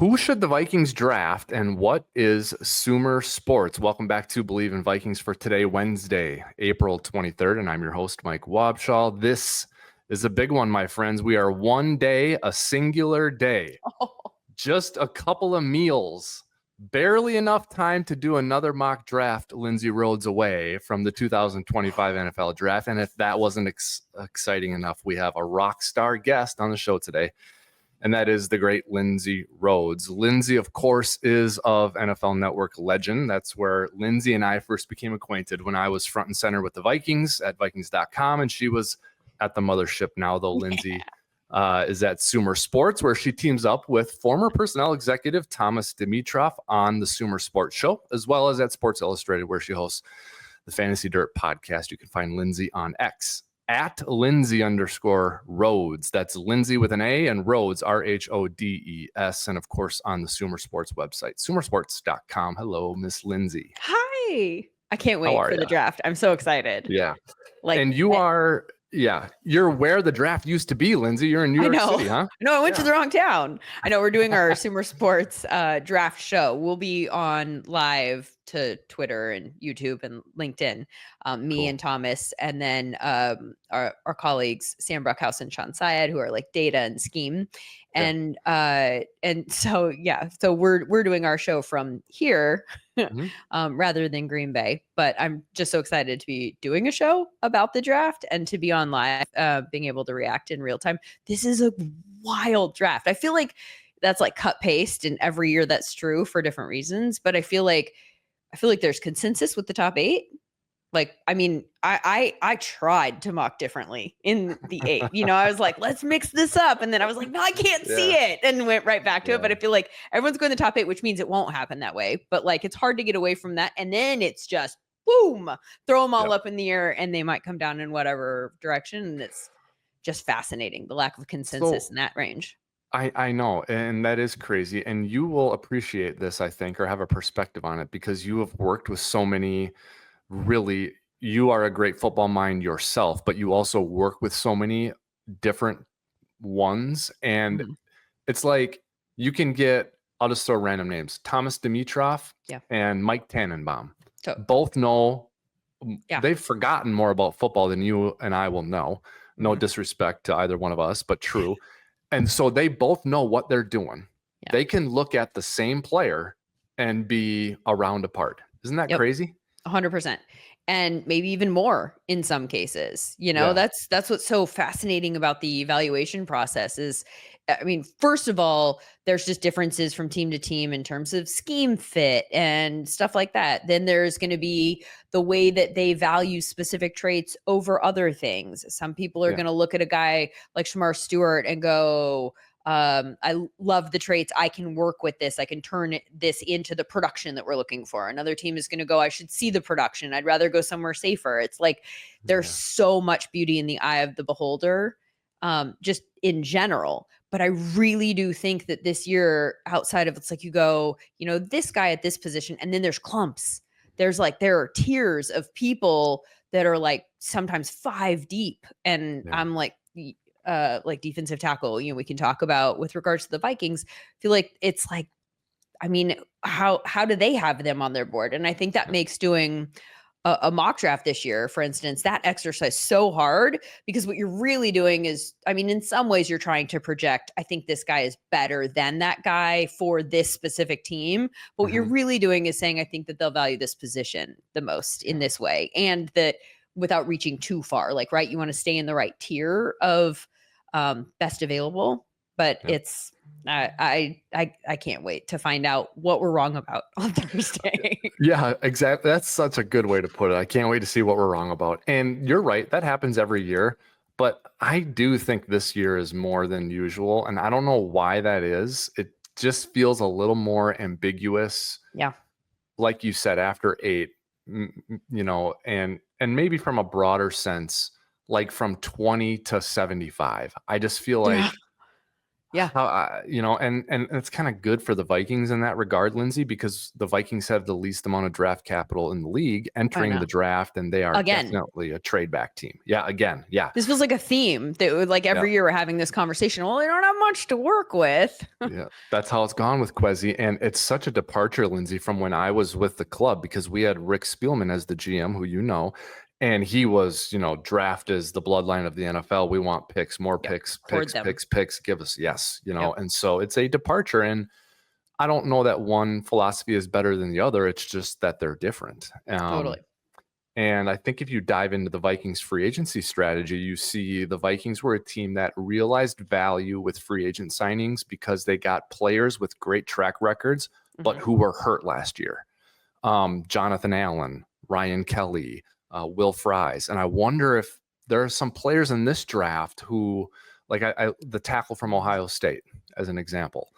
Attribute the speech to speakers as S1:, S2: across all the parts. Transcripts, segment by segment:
S1: Who should the Vikings draft, and what is Sumer Sports? Welcome back to Bleav in Vikings for today, Wednesday, April 23rd, and I'm your host, Mike Wobschall. This is a big one, my friends. We are one day, a singular day, just a couple of meals, barely enough time to do another mock draft Lindsay Rhodes away from the 2025 NFL draft. And if that wasn't exciting enough, we have a rock star guest on the show today, and that is the great Lindsay Rhodes. Lindsay, of course, is of NFL Network legend. That's where Lindsay and I first became acquainted when I was front and center with the Vikings at Vikings.com, and she was at the mothership now, though. Lindsay is at Sumer Sports, where she teams up with former personnel executive Thomas Dimitroff on the Sumer Sports Show, as well as at Sports Illustrated, where she hosts the Fantasy Dirt podcast. You can find Lindsay on X at Lindsay_Rhodes. That's Lindsay with an A and Rhodes, Rhodes. And of course, on the Sumer Sports website, sumersports.com. Hello, Miss Lindsay.
S2: Hi. I can't wait for the draft. I'm so excited.
S1: Yeah. And you are, you're where the draft used to be, Lindsay. You're in New York City, huh?
S2: No, I went to the wrong town. I know we're doing our Sumer Sports draft show. We'll be on live to Twitter and YouTube and LinkedIn, me and Thomas, and then our colleagues Sam Bruckhouse and Sean Syed, who are like data and scheme, and so we're doing our show from here rather than Green Bay. But I'm just so excited to be doing a show about the draft and to be on live, being able to react in real time. This is a wild draft. I feel like that's like cut paste, and every year that's true for different reasons. But I feel like there's consensus with the top 8. Like, I mean, I tried to mock differently in the 8. I was like, let's mix this up. And then I was like, no, I can't see it, and went right back to it. But I feel like everyone's going to the top 8, which means it won't happen that way. But like, it's hard to get away from that. And then it's just boom, throw them all up in the air, and they might come down in whatever direction. And it's just fascinating, the lack of consensus in that range.
S1: I know, and that is crazy. And you will appreciate this, I think, or have a perspective on it, because you have worked with so many. Really, you are a great football mind yourself, but you also work with so many different ones. And it's like you can get, I'll just throw random names, Thomas Dimitroff and Mike Tannenbaum. Both know, they've forgotten more about football than you and I will know. No disrespect to either one of us, but true. And so they both know what they're doing. They can look at the same player and be a round apart. Isn't that crazy?
S2: 100%. And maybe even more in some cases. That's what's so fascinating about the evaluation process is, I mean, first of all, there's just differences from team to team in terms of scheme fit and stuff like that. Then there's going to be the way that they value specific traits over other things. Some people are going to look at a guy like Shamar Stewart and go, I love the traits. I can work with this. I can turn this into the production that we're looking for. Another team is going to go, I should see the production. I'd rather go somewhere safer. It's like there's so much beauty in the eye of the beholder, just in general. But I really do think that this year, outside of, it's like you go, this guy at this position, and then there's clumps. There are tiers of people that are like sometimes 5 deep. And I'm like defensive tackle, we can talk about with regards to the Vikings. I feel like it's like, I mean, how do they have them on their board? And I think that makes doing a mock draft this year, for instance, that exercise so hard, because what you're really doing is, I mean, in some ways you're trying to project, I think this guy is better than that guy for this specific team. But what you're really doing is saying, I think that they'll value this position the most in this way. And that without reaching too far, like, right, you want to stay in the right tier of best available. But it's, I can't wait to find out what we're wrong about on Thursday.
S1: Yeah, exactly. That's such a good way to put it. I can't wait to see what we're wrong about. And you're right. That happens every year. But I do think this year is more than usual. And I don't know why that is. It just feels a little more ambiguous.
S2: Yeah.
S1: Like you said, after 8, and maybe from a broader sense, like from 20 to 75. I just feel like
S2: Yeah.
S1: And it's kind of good for the Vikings in that regard, Lindsay, because the Vikings have the least amount of draft capital in the league entering the draft, and they are definitely a trade back team. Yeah, again, yeah.
S2: This feels like a theme that like every year we're having this conversation. Well, they don't have much to work with.
S1: Yeah, that's how it's gone with Kwesi, and it's such a departure, Lindsay, from when I was with the club, because we had Rick Spielman as the GM, who you know. And he was, draft is the bloodline of the NFL. We want picks, more picks, picks. Give us, yes, And so it's a departure. And I don't know that one philosophy is better than the other. It's just that they're different.
S2: Totally.
S1: And I think if you dive into the Vikings free agency strategy, you see the Vikings were a team that realized value with free agent signings because they got players with great track records, but who were hurt last year. Jonathan Allen, Ryan Kelly, Will Fries. And I wonder if there are some players in this draft who, like the tackle from Ohio State, as an example,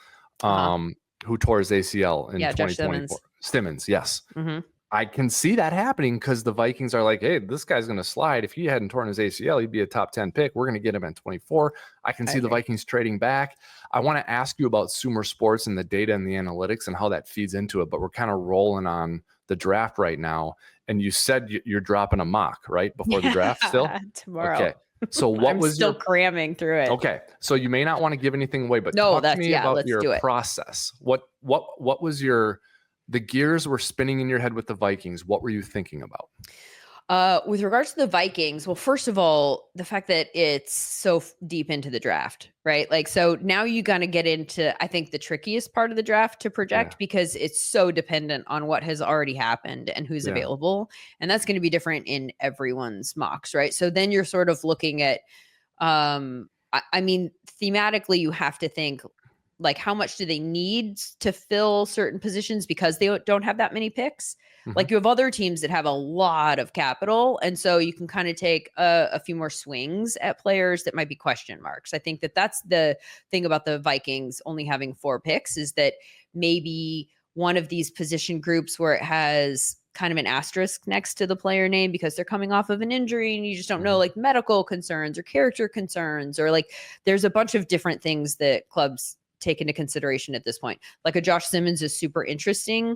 S1: who tore his ACL in 2024. Simmons, yes. I can see that happening because the Vikings are like, hey, this guy's going to slide. If he hadn't torn his ACL, he'd be a top 10 pick. We're going to get him at 24. I can see the Vikings trading back. I want to ask you about Sumer Sports and the data and the analytics and how that feeds into it, but we're kind of rolling on the draft right now. And you said you're dropping a mock, right? Before the draft still?
S2: Tomorrow.
S1: Okay. So what was
S2: still cramming through it.
S1: Okay. So you may not want to give anything away, but talk to me about your process. What was the gears were spinning in your head with the Vikings? What were you thinking about?
S2: With regards to the Vikings, well, first of all, the fact that it's so deep into the draft, right? Like, so now you got to get into, I think, the trickiest part of the draft to project because it's so dependent on what has already happened and who's available. And that's going to be different in everyone's mocks, right? So then you're sort of looking at, thematically, you have to think, like, how much do they need to fill certain positions because they don't have that many picks? Like, you have other teams that have a lot of capital. And so you can kind of take a few more swings at players that might be question marks. I think that's the thing about the Vikings only having 4 picks is that maybe one of these position groups where it has kind of an asterisk next to the player name because they're coming off of an injury and you just don't know, like, medical concerns or character concerns, or like there's a bunch of different things that clubs take into consideration at this point. Like a Josh Simmons is super interesting.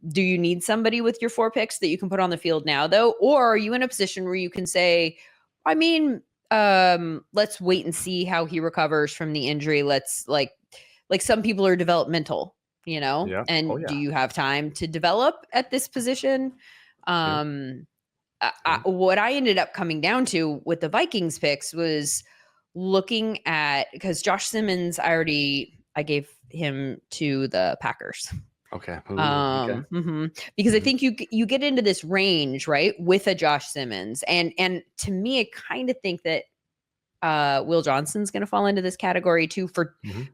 S2: Do you need somebody with your 4 picks that you can put on the field now, though? Or are you in a position where you can say, let's wait and see how he recovers from the injury. Let's like some people are developmental, and do you have time to develop at this position? What I ended up coming down to with the Vikings picks was looking at, because Josh Simmons, I gave him to the Packers.
S1: Okay.
S2: Because I think you get into this range, right, with a Josh Simmons, and to me, I kind of think that Will Johnson's going to fall into this category too,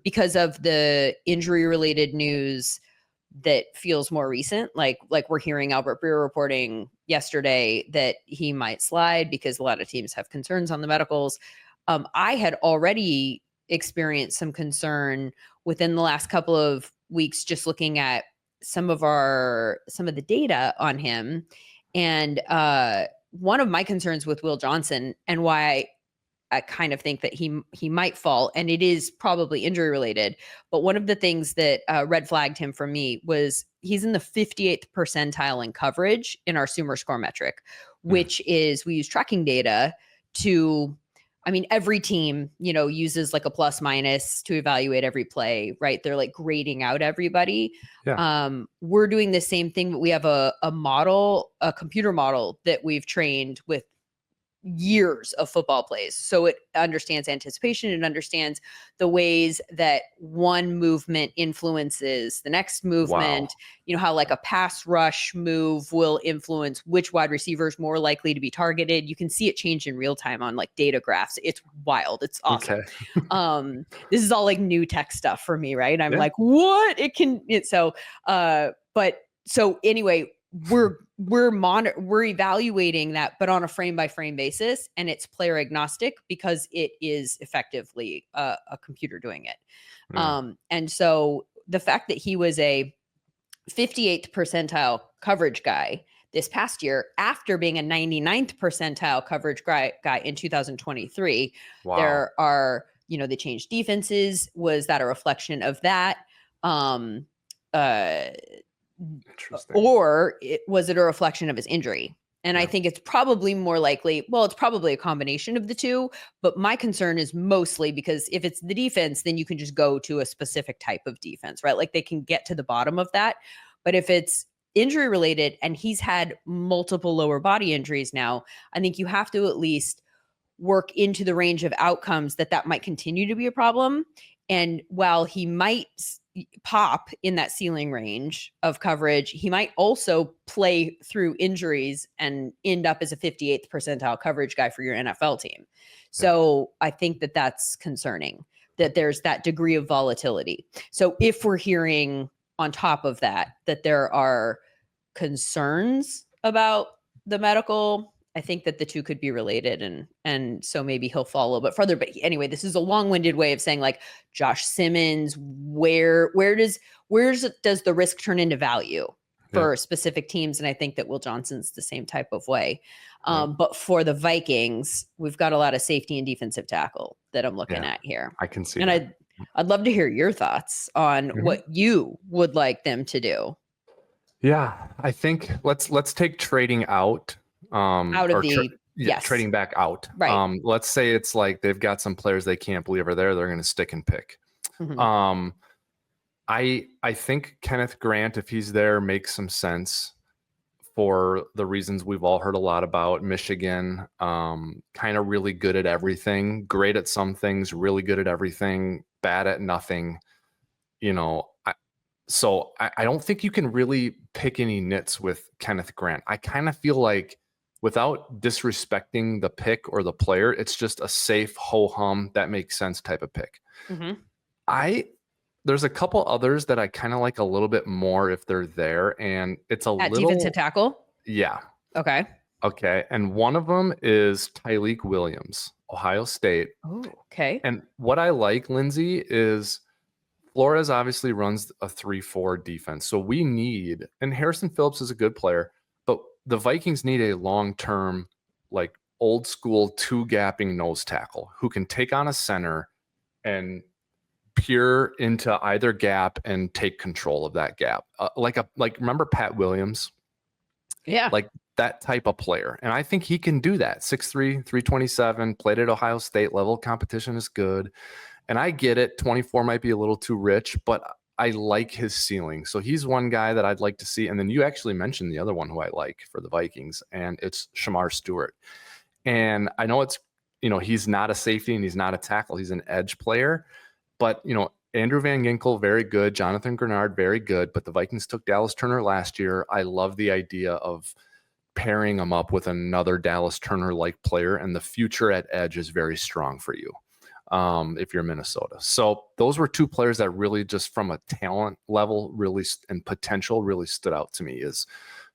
S2: because of the injury related news that feels more recent. Like we're hearing Albert Breer reporting yesterday that he might slide because a lot of teams have concerns on the medicals. I had already experienced some concern within the last couple of weeks, just looking at some of the data on him. And one of my concerns with Will Johnson, and why I kind of think that he might fall, and it is probably injury related, but one of the things that red flagged him for me was he's in the 58th percentile in coverage in our Sumer score metric, which is, we use tracking data to, every team, uses like a plus minus to evaluate every play, right? They're like grading out everybody. Yeah. We're doing the same thing, but we have a computer model that we've trained with years of football plays. So it understands anticipation. It understands the ways that one movement influences the next movement. Wow. How like a pass rush move will influence which wide receiver is more likely to be targeted. You can see it change in real time on like data graphs. It's wild. It's awesome. Okay. This is all like new tech stuff for me, right? I'm like, what? So anyway, we're evaluating that, but on a frame by frame basis, and it's player agnostic because it is effectively a computer doing it. And so the fact that he was a 58th percentile coverage guy this past year, after being a 99th percentile coverage guy in 2023, wow. There are they changed defenses. Was that a reflection of that?
S1: Interesting.
S2: Or was it a reflection of his injury? And I think it's probably more likely, it's probably a combination of the two, but my concern is mostly because if it's the defense, then you can just go to a specific type of defense, right? Like they can get to the bottom of that. But if it's injury related and he's had multiple lower body injuries now, I think you have to at least work into the range of outcomes that might continue to be a problem. And while he might pop in that ceiling range of coverage, he might also play through injuries and end up as a 58th percentile coverage guy for your NFL team. So I think that's concerning, that there's that degree of volatility. So if we're hearing on top of that there are concerns about the medical, I think that the two could be related, and so maybe he'll fall a little bit further. But anyway, this is a long-winded way of saying, like, Josh Simmons, where does the risk turn into value for specific teams? And I think that Will Johnson's the same type of way. But for the Vikings, we've got a lot of safety and defensive tackle that I'm looking at here.
S1: I can see
S2: and
S1: that.
S2: I'd love to hear your thoughts on what you would like them to do.
S1: Yeah, I think let's take trading out.
S2: Out of
S1: trading back out.
S2: Right.
S1: Let's say it's like they've got some players they can't believe are there. They're going to stick and pick. I think Kenneth Grant, if he's there, makes some sense for the reasons we've all heard a lot about. Michigan, kind of really good at everything, great at some things, really good at everything, bad at nothing. So I don't think you can really pick any nits with Kenneth Grant. I kind of feel like, without disrespecting the pick or the player, it's just a safe ho-hum that makes sense type of pick. There's a couple others that I kind of like a little bit more if they're there, and it's
S2: at defensive tackle.
S1: Yeah.
S2: Okay.
S1: And one of them is Tyleik Williams, Ohio State.
S2: Oh, okay.
S1: And what I like, Lindsay, is Flores obviously runs a 3-4 defense. So we need, and Harrison Phillips is a good player, but the Vikings need a long-term, like old school 2-gapping nose tackle who can take on a center and peer into either gap and take control of that gap. Like remember Pat Williams?
S2: Yeah.
S1: Like that type of player. And I think he can do that. 6'3", 327, played at Ohio State level. Competition is good. And I get it. 24 might be a little too rich, but I like his ceiling. So he's one guy that I'd like to see. And then you actually mentioned the other one who I like for the Vikings, and it's Shamar Stewart. And I know it's, he's not a safety and he's not a tackle. He's an edge player. But, Andrew Van Ginkel, very good. Jonathan Grenard, very good. But the Vikings took Dallas Turner last year. I love the idea of pairing him up with another Dallas Turner-like player. And the future at edge is very strong for you. If you're Minnesota. So those were two players that really, just from a talent level, really, and potential, really stood out to me. Is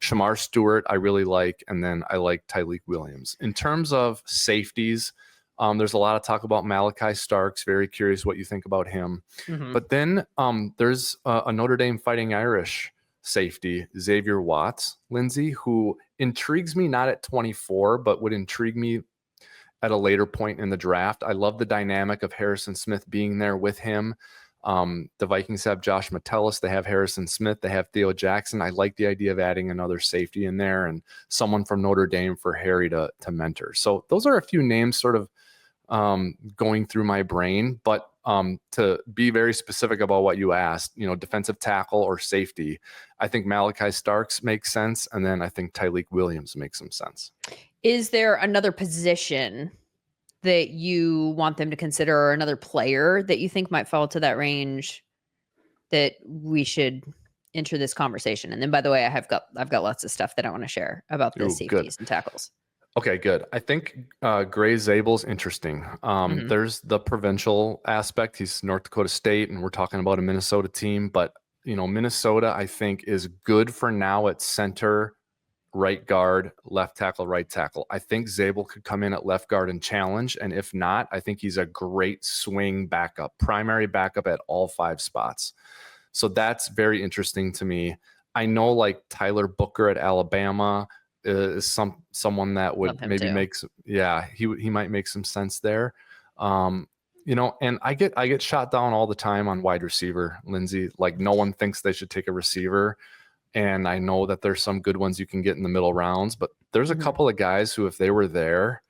S1: Shamar Stewart, I really like, and then I like Tyleik Williams. In terms of safeties, there's a lot of talk about Malaki Starks. Very curious what you think about him. But then there's a Notre Dame Fighting Irish safety, Xavier Watts, Lindsay, who intrigues me not at 24, but would intrigue me at a later point in the draft. I love the dynamic of Harrison Smith being there with him. The Vikings have Josh Metellus. They have Harrison Smith. They have Theo Jackson. I like the idea of adding another safety in there and someone from Notre Dame for Harry to mentor. So those are a few names sort of going through my brain. But to be very specific about what you asked, defensive tackle or safety, I think Malaki Starks makes sense. And then I think Tyleik Williams makes some sense.
S2: Is there another position that you want them to consider, or another player that you think might fall to that range that we should enter this conversation? And then, by the way, I've got lots of stuff that I want to share about the safeties and tackles.
S1: Okay, good. I think Gray Zabel's interesting. There's the provincial aspect. He's North Dakota State, and we're talking about a Minnesota team. But, Minnesota, I think, is good for now at center, right guard, left tackle, right tackle. I think Zabel could come in at left guard and challenge. And if not, I think he's a great swing backup, primary backup at all 5 spots. So that's very interesting to me. I know like Tyler Booker at Alabama is someone that would maybe make some, he might make some sense there. And I get shot down all the time on wide receiver, Lindsay. Like no one thinks they should take a receiver. And I know that there's some good ones you can get in the middle rounds, but there's a couple of guys who, if they were there,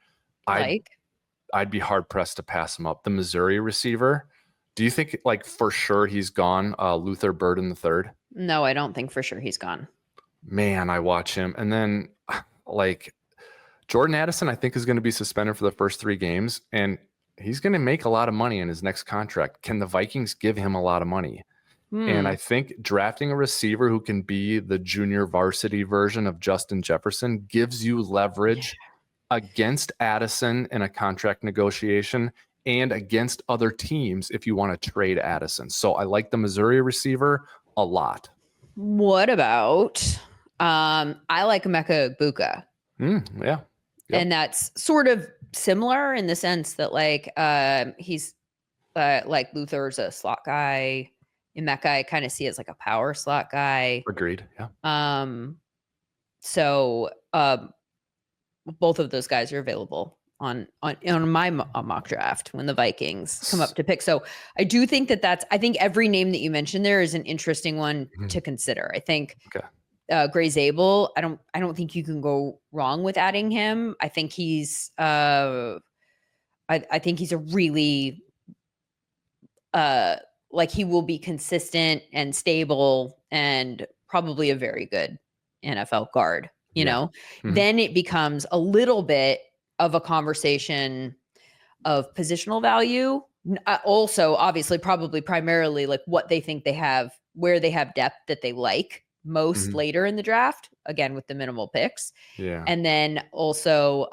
S1: I'd be hard pressed to pass them up. The Missouri receiver. Do you think like for sure he's gone? Luther Burden the third?
S2: No, I don't think for sure he's gone.
S1: Man, I watch him. And then like Jordan Addison, I think is going to be suspended for the first 3 games, and he's going to make a lot of money in his next contract. Can the Vikings give him a lot of money? And I think drafting a receiver who can be the junior varsity version of Justin Jefferson gives you leverage against Addison in a contract negotiation and against other teams if you want to trade Addison. So I like the Missouri receiver a lot.
S2: What about I like Emeka Egbuka.
S1: Yeah. Yep.
S2: And that's sort of similar in the sense that like he's like Luther's a slot guy. Emeka I kind of see as like a power slot guy.
S1: Agreed. Yeah.
S2: So both of those guys are available on my mock draft when the Vikings come up to pick. So I do think I think every name that you mentioned there is an interesting one to consider. I think Gray Zabel, I don't think you can go wrong with adding him. I think he's I think he's a really like he will be consistent and stable and probably a very good NFL guard, you know. Then it becomes a little bit of a conversation of positional value. Also, obviously, probably primarily like what they think they have, where they have depth that they like most later in the draft, again, with the minimal picks.
S1: Yeah.
S2: And then also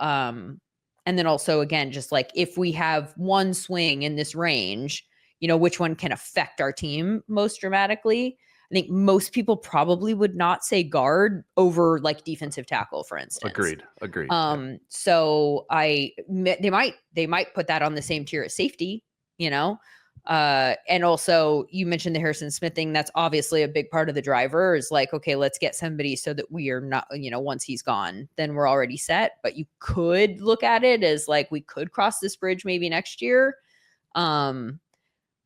S2: again, just like if we have one swing in this range, which one can affect our team most dramatically? I think most people probably would not say guard over like defensive tackle, for instance.
S1: Agreed.
S2: So they might put that on the same tier as safety, and also you mentioned the Harrison Smith thing. That's obviously a big part of the driver is like, okay, let's get somebody so that we are not, once he's gone, then we're already set. But you could look at it as like, we could cross this bridge maybe next year.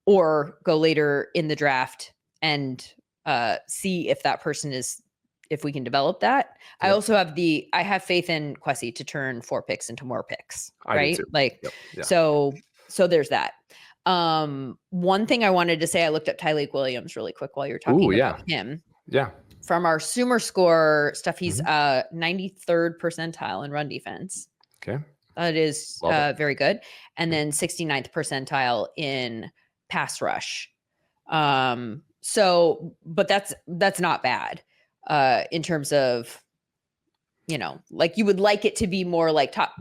S2: Or go later in the draft and see if that person if we can develop that. Yep. I also have faith in Kwesi to turn 4 picks into more picks, right? Like, so there's that. One thing I wanted to say, I looked up Tyleik Williams really quick while you're talking about him.
S1: Yeah.
S2: From our Sumer score stuff, he's 93rd percentile in run defense.
S1: Okay.
S2: That is very good. And then 69th percentile in pass rush. But that's not bad in terms of, like you would like it to be more like top,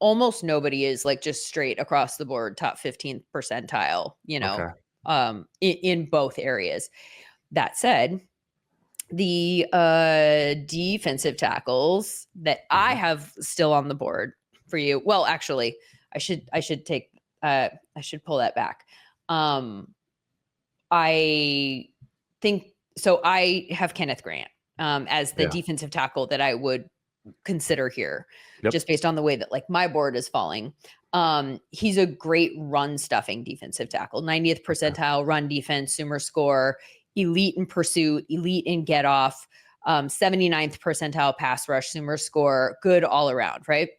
S2: almost nobody is like just straight across the board, top 15th percentile, in both areas. That said, the defensive tackles that I have still on the board for you. Well, actually I should pull that back. I think so. I have Kenneth Grant as the defensive tackle that I would consider here, just based on the way that like my board is falling. He's a great run stuffing defensive tackle, 90th percentile run defense, Sumer score, elite in pursuit, elite in get off, 79th percentile pass rush, Sumer score, good all around, right?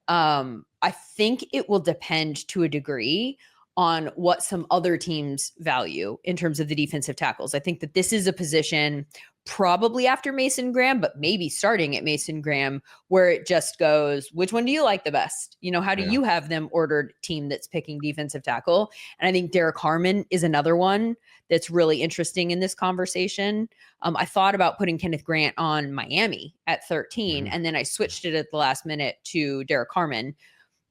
S2: I think it will depend to a degree on what some other teams value in terms of the defensive tackles. I think that this is a position probably after Mason Graham, but maybe starting at Mason Graham, where it just goes, which one do you like the best? How do you have them ordered team that's picking defensive tackle? And I think Derrick Harmon is another one that's really interesting in this conversation. I thought about putting Kenneth Grant on Miami at 13, and then I switched it at the last minute to Derrick Harmon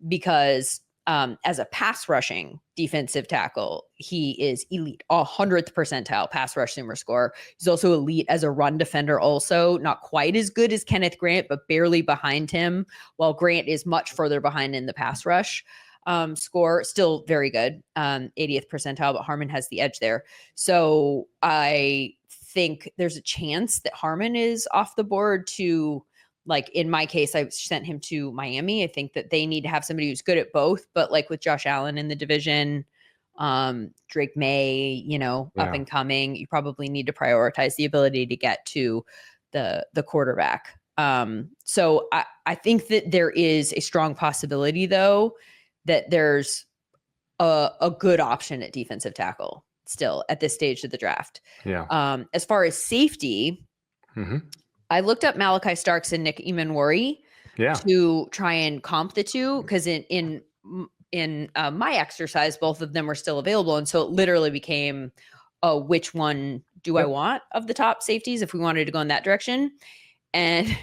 S2: because as a pass rushing defensive tackle, he is elite, 100th percentile pass rush Sumer score. He's also elite as a run defender, also not quite as good as Kenneth Grant, but barely behind him, while Grant is much further behind in the pass rush score. Still very good, 80th percentile, but Harmon has the edge there. So I think there's a chance that Harmon is off the board to, like in my case, I sent him to Miami. I think that they need to have somebody who's good at both, but like with Josh Allen in the division, Drake May, up and coming. You probably need to prioritize the ability to get to the quarterback. So I think that there is a strong possibility, though, that there's a good option at defensive tackle still at this stage of the draft.
S1: Yeah.
S2: As far as safety, I looked up Malaki Starks and Nick Emmanwori to try and comp the two, because in my exercise, both of them were still available. And so it literally became, which one do I want of the top safeties if we wanted to go in that direction? And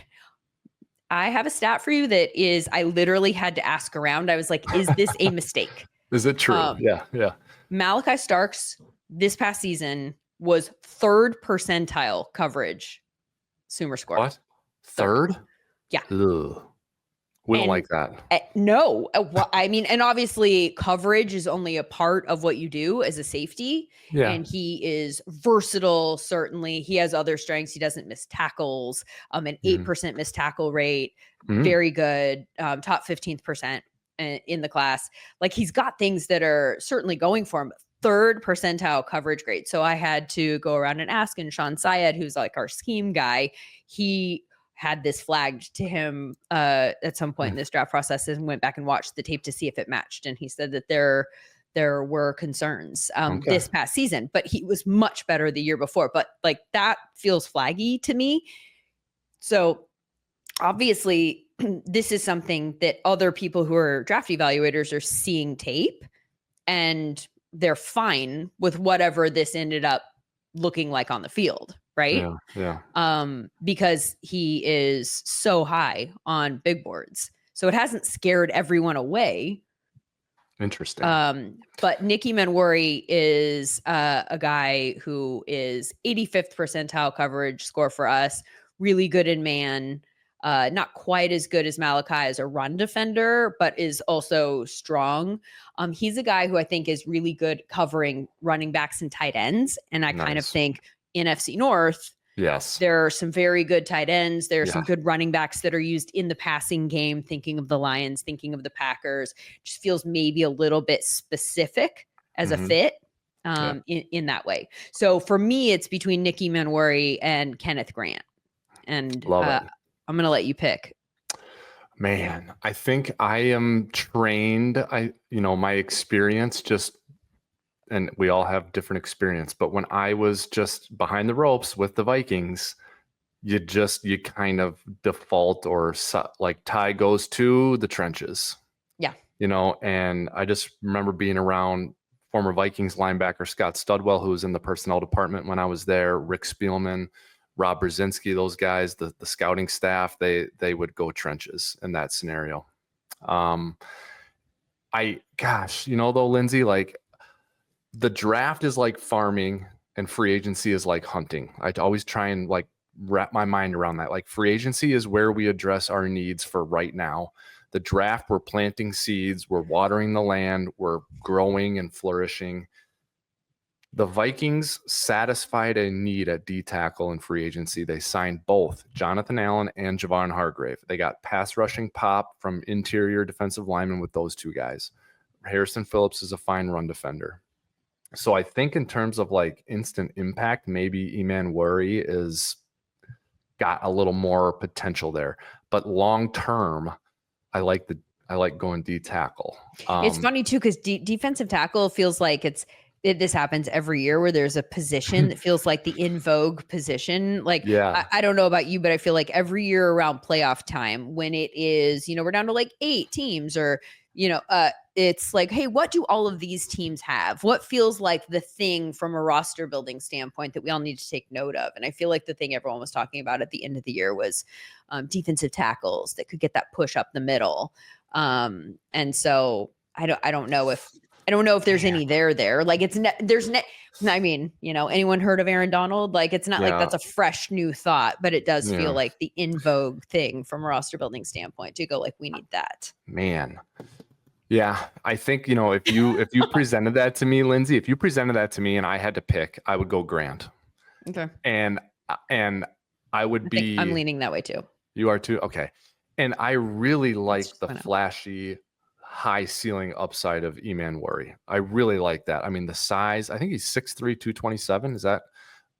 S2: I have a stat for you that is, I literally had to ask around. I was like, is this a mistake?
S1: Is it true? Yeah.
S2: Malaki Starks this past season was 3rd percentile coverage Sumer score.
S1: What? 3rd?
S2: Yeah.
S1: Ugh. We don't like that.
S2: No. I mean, and obviously coverage is only a part of what you do as a safety.
S1: Yeah.
S2: And he is versatile. Certainly he has other strengths. He doesn't miss tackles, an 8% missed tackle rate. Very good. Top 15th percent in the class. Like, he's got things that are certainly going for him. 3rd percentile coverage grade. So I had to go around and ask, and Sean Syed, who's like our scheme guy, he had this flagged to him at some point in this draft process, and went back and watched the tape to see if it matched. And he said that there were concerns this past season, but he was much better the year before. But like, that feels flaggy to me. So obviously this is something that other people who are draft evaluators are seeing tape, and they're fine with whatever this ended up looking like on the field. Right.
S1: Yeah.
S2: Because he is so high on big boards. So it hasn't scared everyone away.
S1: Interesting.
S2: But Nick Emmanwori is a guy who is 85th percentile coverage score for us. Really good in man. Not quite as good as Malaki as a run defender, but is also strong. He's a guy who I think is really good covering running backs and tight ends. And I kind of think in FC North, there are some very good tight ends. There are some good running backs that are used in the passing game, thinking of the Lions, thinking of the Packers. Just feels maybe a little bit specific as a fit in that way. So for me, it's between Nick Emmanwori and Kenneth Grant. And I'm going to let you pick.
S1: Man, I think I am trained. My experience and we all have different experience, but when I was just behind the ropes with the Vikings, you kind of default, or like Ty goes to the trenches. Yeah. And I just remember being around former Vikings linebacker Scott Studwell, who was in the personnel department when I was there, Rick Spielman, Rob Brzezinski, those guys, the scouting staff, they would go trenches in that scenario. Though, Lindsay, like, the draft is like farming and free agency is like hunting. I always try and like wrap my mind around that. Like, free agency is where we address our needs for right now. The draft, we're planting seeds, we're watering the land, we're growing and flourishing. The Vikings satisfied a need at D tackle in free agency. They signed both Jonathan Allen and Javon Hargrave. They got pass rushing pop from interior defensive linemen with those two guys. Harrison Phillips is a fine run defender. So I think in terms of like instant impact, maybe Emmanwori is got a little more potential there. But long term, I like going D tackle.
S2: It's funny too, because defensive tackle feels like this happens every year, where there's a position that feels like the in vogue position. Like, I don't know about you, but I feel like every year around playoff time, when it is, we're down to like 8 teams, or, it's like, hey, what do all of these teams have? What feels like the thing from a roster building standpoint that we all need to take note of? And I feel like the thing everyone was talking about at the end of the year was defensive tackles that could get that push up the middle. And so I don't know if there's any there. Like, anyone heard of Aaron Donald? Like, it's not like that's a fresh new thought, but it does feel like the in vogue thing from a roster building standpoint to go like, we need that.
S1: Man. Yeah. I think, if you presented that to me, Lindsay, if you presented that to me and I had to pick, I would go Grant.
S2: Okay.
S1: And I would
S2: I'm leaning that way too.
S1: You are too? Okay. And I really like the flashy, high ceiling upside of Emmanwori. I really like that. I mean, the size, I think he's 6'3", 227. Is that,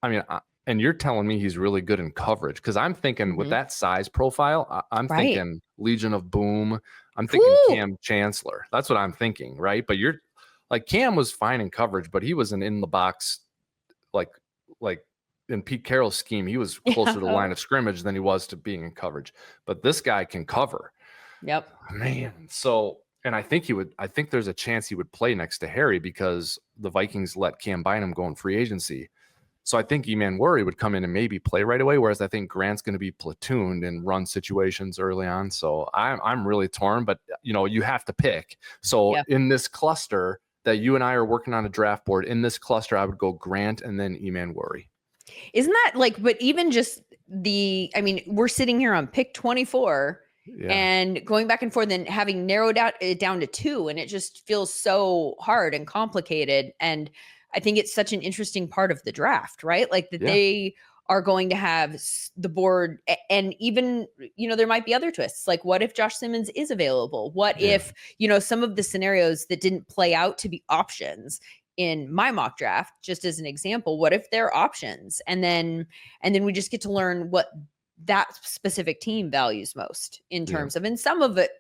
S1: I mean, and you're telling me he's really good in coverage, because I'm thinking with that size profile, I'm thinking Legion of Boom. I'm thinking Cam Chancellor. That's what I'm thinking, right? But you're like, Cam was fine in coverage, but he was an in the box, like in Pete Carroll's scheme, he was closer to the line of scrimmage than he was to being in coverage. But this guy can cover.
S2: Yep.
S1: Man. So, and I think there's a chance he would play next to Harry, because the Vikings let Cam Bynum go in free agency. So I think Emmanwori would come in and maybe play right away, whereas I think Grant's going to be platooned in run situations early on. So I'm really torn, but you have to pick. So in this cluster that you and I are working on a draft board, in this cluster, I would go Grant and then Emmanwori.
S2: Isn't that but even just we're sitting here on pick 24 and going back and forth and having narrowed it down to 2, and it just feels so hard and complicated. And I think it's such an interesting part of the draft, right? Like that they are going to have the board, and even, there might be other twists. Like, what if Josh Simmons is available? What if, some of the scenarios that didn't play out to be options in my mock draft, just as an example, what if they're options? And then we just get to learn what that specific team values most in terms of, and some of it,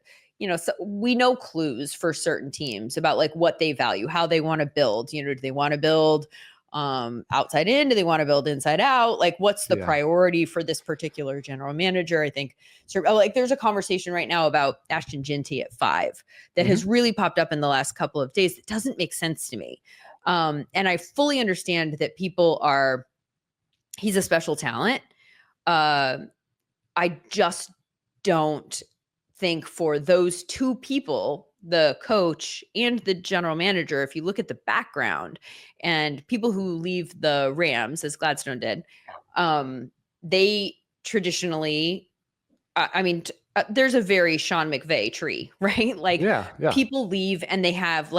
S2: so we know clues for certain teams about like what they value, how they want to build. Do they want to build outside in? Do they want to build inside out? Like, what's the priority for this particular general manager? I think like there's a conversation right now about Ashton Jeanty at 5 that has really popped up in the last couple of days. That doesn't make sense to me. And I fully understand that he's a special talent. I just don't think for those two people, the coach and the general manager, if you look at the background, and people who leave the Rams, as Gladstone did, they traditionally, there's a very Sean McVay tree, right? Like people leave and they have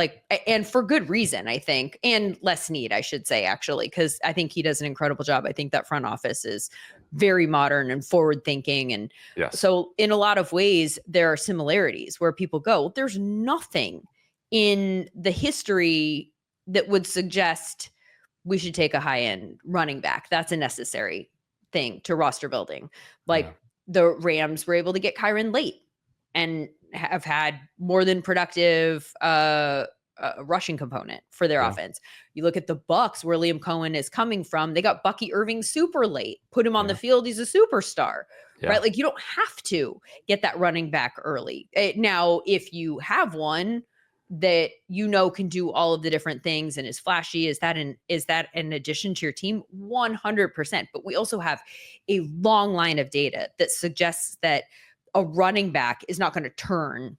S2: and for good reason, I think, and less need, I should say, actually, because I think he does an incredible job. I think that front office is very modern and forward thinking. And so in a lot of ways, there are similarities where people go, there's nothing in the history that would suggest we should take a high end running back. That's a necessary thing to roster building. The Rams were able to get Kyron late and have had more than productive rushing component for their offense. You look at the Bucs, where Liam Cohen is coming from. They got Bucky Irving super late, put him on the field. He's a superstar, right? Like, you don't have to get that running back early. Now, if you have one that can do all of the different things and is flashy, is that an addition to your team? 100%. But we also have a long line of data that suggests that a running back is not going to turn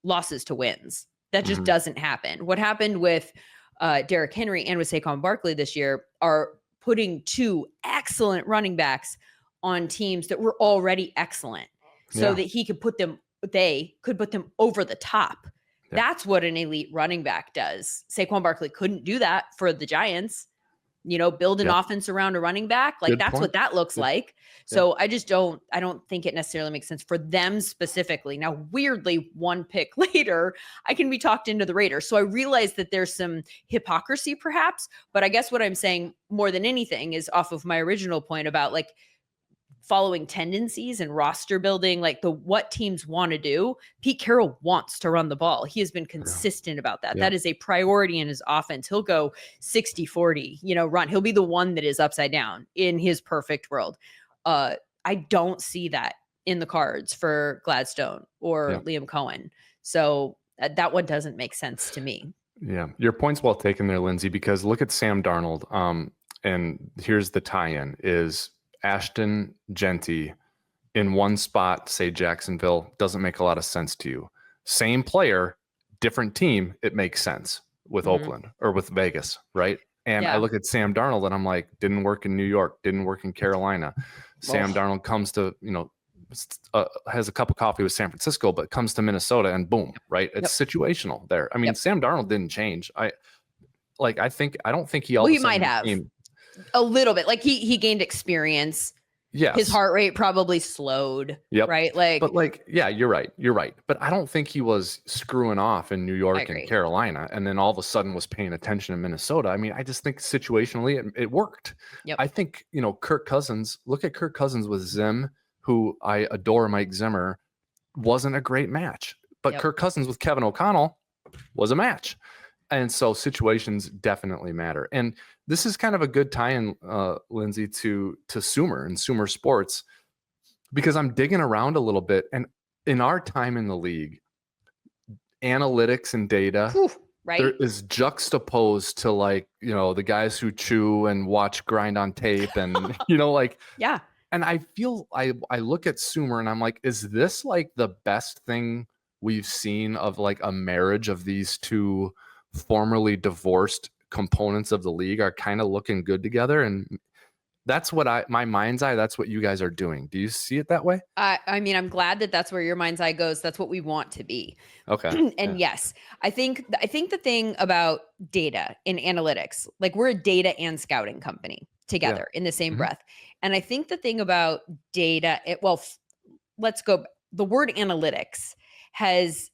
S2: losses to wins. That just doesn't happen. What happened with Derrick Henry and with Saquon Barkley this year are putting 2 excellent running backs on teams that were already excellent, so that they could put them over the top. That's what an elite running back does. Saquon Barkley couldn't do that for the Giants. Build an offense around a running back. Like, that's what that looks like. So I don't think it necessarily makes sense for them specifically. Now, weirdly, 1 pick later, I can be talked into the Raiders. So I realize that there's some hypocrisy perhaps, but I guess what I'm saying more than anything is off of my original point about like following tendencies and roster building, like what teams want to do. Pete Carroll wants to run the ball. He has been consistent about that. That is a priority in his offense. He'll go 60-40, run. He'll be the one that is upside down in his perfect world. I don't see that in the cards for Gladstone or Liam Cohen. So that one doesn't make sense to me.
S1: Yeah. Your point's well taken there, Lindsay, because look at Sam Darnold. And here's the tie-in is Ashton Jeanty in one spot, say Jacksonville, doesn't make a lot of sense to you. Same player, different team, it makes sense with Oakland or with Vegas, right? And I look at Sam Darnold and I'm like, didn't work in New York, didn't work in Carolina. Sam Darnold comes to, has a cup of coffee with San Francisco, but comes to Minnesota and boom, right? It's situational there. I mean, Sam Darnold didn't change. I don't think he
S2: he might have. A little bit. Like he gained experience His
S1: Yes.
S2: heart rate probably slowed.
S1: Yep.
S2: Right.
S1: But like, yeah, you're right. You're right. But I don't think he was screwing off in New
S2: I
S1: York and
S2: agree.
S1: Carolina and then all of a sudden was paying attention in Minnesota. I mean, I just think situationally it worked.
S2: Yep.
S1: I think, Kirk Cousins, look at Kirk Cousins with Zim, who I adore, Mike Zimmer, wasn't a great match. But
S2: Yep.
S1: Kirk Cousins with Kevin O'Connell was a match. And so situations definitely matter. And this is kind of a good tie-in, Lindsay, to Sumer and Sumer Sports, because I'm digging around a little bit. And in our time in the league, analytics and data
S2: Whew, right.
S1: there is juxtaposed to like, the guys who chew and watch grind on tape and,
S2: Yeah.
S1: And I feel I look at Sumer and I'm like, is this like the best thing we've seen of like a marriage of these two formerly divorced components of the league are kind of looking good together? And that's what my mind's eye, that's what you guys are doing. Do you see it that way?
S2: I mean, I'm glad that that's where your mind's eye goes. That's what we want to be.
S1: Okay.
S2: And yes, I think the thing about data and analytics, like we're a data and scouting company together in the same breath. And I think the thing about data, let's go. The word analytics has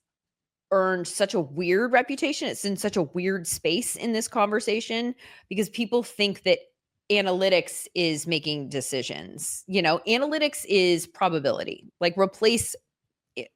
S2: earned such a weird reputation. It's in such a weird space in this conversation because people think that analytics is making decisions. Analytics is probability. Like replace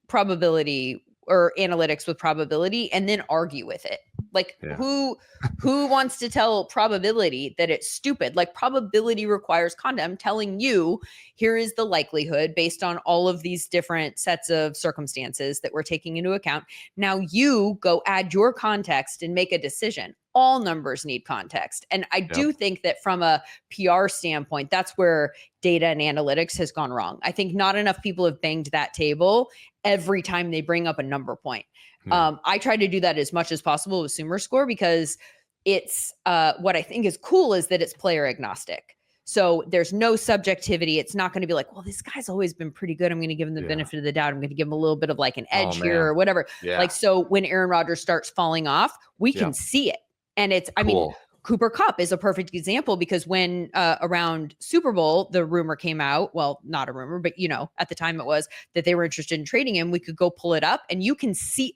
S2: probability or analytics with probability and then argue with it. Like who wants to tell probability that it's stupid? Like probability requires content. I'm telling you, here is the likelihood based on all of these different sets of circumstances that we're taking into account. Now you go add your context and make a decision. All numbers need context. And I do think that from a PR standpoint, that's where data and analytics has gone wrong. I think not enough people have banged that table every time they bring up a number point. I try to do that as much as possible with Sumer Score because it's what I think is cool is that it's player agnostic. So there's no subjectivity. It's not going to be like, well, this guy's always been pretty good. I'm going to give him the benefit of the doubt. I'm going to give him a little bit of like an edge here or whatever. Like, so when Aaron Rodgers starts falling off, we can see it. And it's, I mean, Cooper Kupp is a perfect example because when around Super Bowl, the rumor came out, well, not a rumor, but at the time it was that they were interested in trading him. We could go pull it up and you can see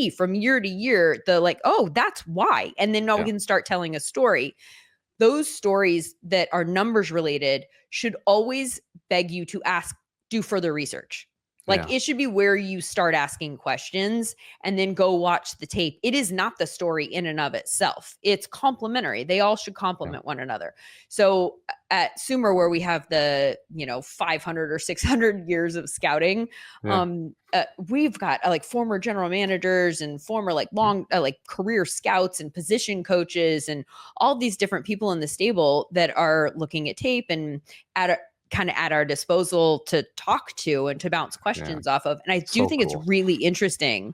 S2: from year to year the like, oh, that's why. And then we can start telling a story. Those stories that are numbers related should always beg you to do further research. Like it should be where you start asking questions and then go watch the tape. It is not the story in and of itself. It's complementary. They all should complement one another. So at Sumer, where we have the, 500 or 600 years of scouting, we've got like former general managers and former like long like career scouts and position coaches and all these different people in the stable that are looking at tape and kind of at our disposal to talk to and to bounce questions off of. And I do think it's really interesting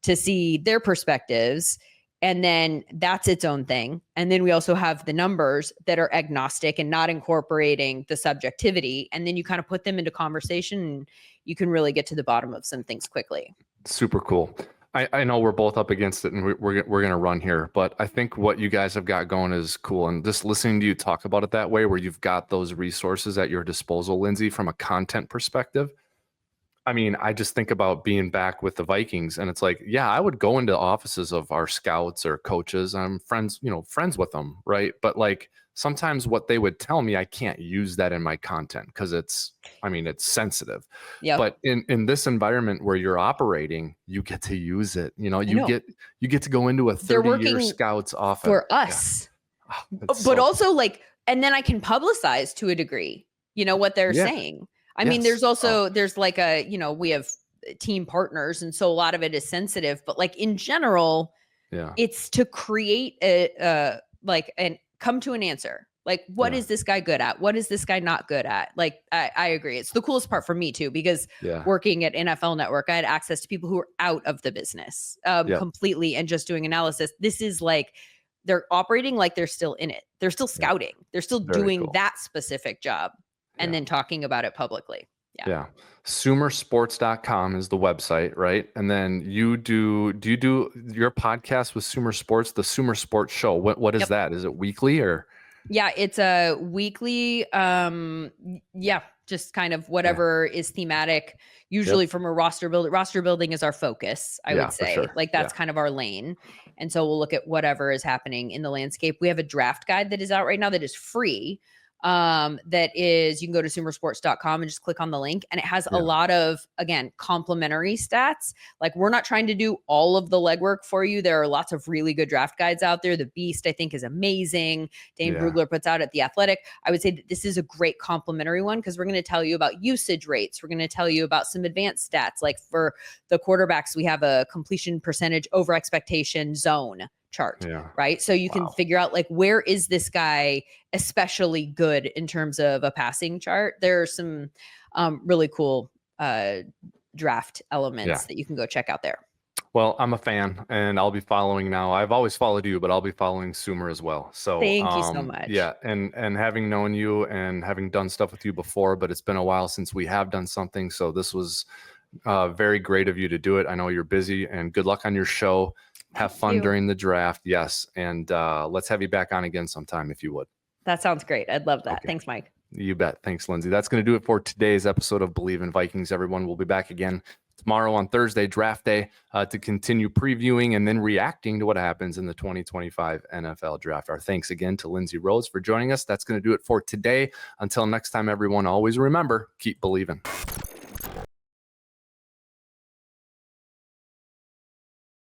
S2: to see their perspectives. And then that's its own thing. And then we also have the numbers that are agnostic and not incorporating the subjectivity. And then you kind of put them into conversation and you can really get to the bottom of some things quickly.
S1: Super cool. I know we're both up against it and we're going to run here, but I think what you guys have got going is cool. And just listening to you talk about it that way, where you've got those resources at your disposal, Lindsay, from a content perspective. I mean, I just think about being back with the Vikings and it's like, I would go into offices of our scouts or coaches. I'm friends with them. Right. But like sometimes what they would tell me, I can't use that in my content because it's sensitive. But in this environment where you're operating, you get to use it. You get to go into a 30-year scouts office
S2: for us, but also like, and then I can publicize to a degree, what they're saying. I mean, there's also, there's like we have team partners. And so a lot of it is sensitive, but like in general, it's to create and come to an answer. Like, what is this guy good at? What is this guy not good at? Like, I agree. It's the coolest part for me too, because working at NFL Network, I had access to people who are out of the business completely and just doing analysis. This is like, they're operating like they're still in it. They're still scouting. They're still doing that specific job. And then talking about it publicly.
S1: Sumersports.com is the website, right? And then do you do your podcast with Sumer Sports, the Sumer Sports Show? What is that? Is it weekly or?
S2: Yeah, it's a weekly, yeah, just kind of whatever is thematic, usually
S1: Yep.
S2: from a roster build. Roster building is our focus, I
S1: Yeah,
S2: would
S1: for
S2: say.
S1: sure.
S2: Like
S1: Yeah.
S2: that's kind of our lane. And so we'll look at whatever is happening in the landscape. We have a draft guide that is out right now that is free. That is, you can go to sumersports.com and just click on the link, and it has a
S1: Yeah.
S2: lot of, again, complementary stats. Like we're not trying to do all of the legwork for you. There are lots of really good draft guides out there. The Beast, I think, is amazing. Dane
S1: Yeah.
S2: Brugler puts out at The Athletic. I would say that this is a great complementary one because we're going to tell you about usage rates. We're going to tell you about some advanced stats. Like for the quarterbacks, we have a completion percentage over expectation zone chart,
S1: Yeah.
S2: right? So you can
S1: Wow.
S2: figure out like, where is this guy especially good in terms of a passing chart? There are some really cool draft elements that you can go check out there.
S1: Well, I'm a fan and I'll be following now. I've always followed you, but I'll be following Sumer as well. So,
S2: Thank you so much.
S1: yeah. And having known you and having done stuff with you before, but it's been a while since we have done something. So this was very great of you to do it. I know you're busy, and good luck on your show. Have fun during the draft. Yes. And let's have you back on again sometime if you would.
S2: That sounds great. I'd love that.
S1: Okay.
S2: Thanks, Mike.
S1: You bet. Thanks, Lindsay. That's going to do it for today's episode of Bleav in Vikings. Everyone, we'll be back again tomorrow on Thursday, draft day, to continue previewing and then reacting to what happens in the 2025 NFL draft. Our thanks again to Lindsay Rhodes for joining us. That's going to do it for today. Until next time, everyone, always remember, keep believing.